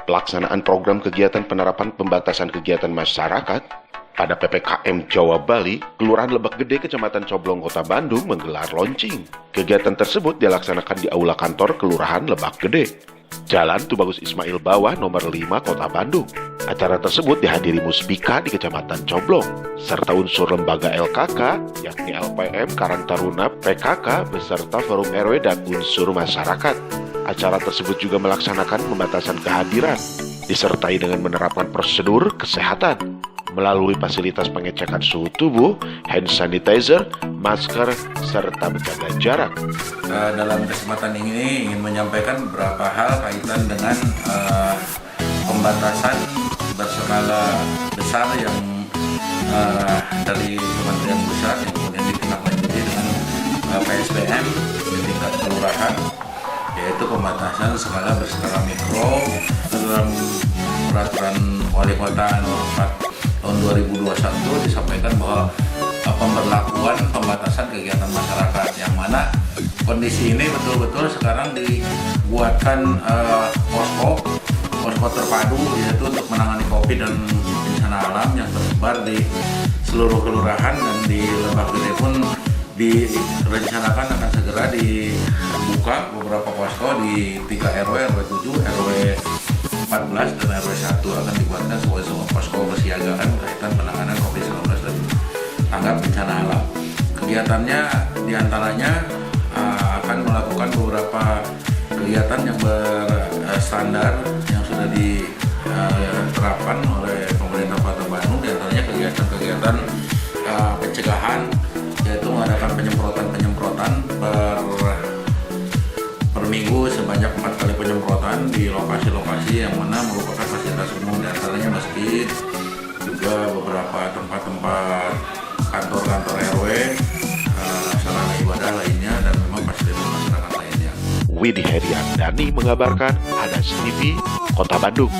Pelaksanaan program kegiatan penerapan pembatasan kegiatan masyarakat pada PPKM Jawa Bali, Kelurahan Lebak Gede, Kecamatan Coblong, Kota Bandung menggelar launching. Kegiatan tersebut dilaksanakan di Aula Kantor Kelurahan Lebak Gede, Jalan Tubagus Ismail Bawah, nomor 5, Kota Bandung. Acara tersebut dihadiri Muspika di Kecamatan Coblong, serta unsur lembaga LKK, yakni LPM, Karang Taruna, PKK, beserta forum RW dan unsur masyarakat. Acara tersebut juga melaksanakan pembatasan kehadiran, disertai dengan menerapkan prosedur kesehatan melalui fasilitas pengecekan suhu tubuh, hand sanitizer, masker, serta menjaga jarak. Dalam kesempatan ini ingin menyampaikan beberapa hal kaitan dengan pembatasan berskala besar yang dari Kementerian Pusat yang kemudian ditindaklanjuti dengan PSBM di tingkat kelurahan, yaitu pembatasan berskala mikro dalam peraturan Wali Kota Nomor 4 tahun 2021 disampaikan bahwa pemberlakuan pembatasan kegiatan masyarakat, yang mana kondisi ini betul-betul sekarang dibuatkan posko terpadu, yaitu untuk menangani COVID dan bencana alam yang tersebar di seluruh kelurahan, dan di Lebak Gede pun direncanakan akan segera dibuka beberapa posko di 3 RW, RW 7, RW 14 dan RW 1 akan dibuatkan sebuah posko kesiagaan kaitan penanganan COVID-19 dan tanggap bencana alam. Kegiatannya diantaranya akan melakukan beberapa kegiatan yang berstandar yang sudah diterapkan oleh pemerintah Kota Bandung, diantaranya kegiatan-kegiatan pencegahan, yaitu mengadakan penyemprotan per minggu sebanyak 4 kali penyemprotan di lokasi-lokasi yang mana merupakan fasilitas umum, diantaranya masjid, juga beberapa tempat-tempat kantor-kantor RW, sarana ibadah lainnya, dan memang fasilitas masyarakat lainnya. Widhi Heriandani mengabarkan, Hadas TV, Kota Bandung.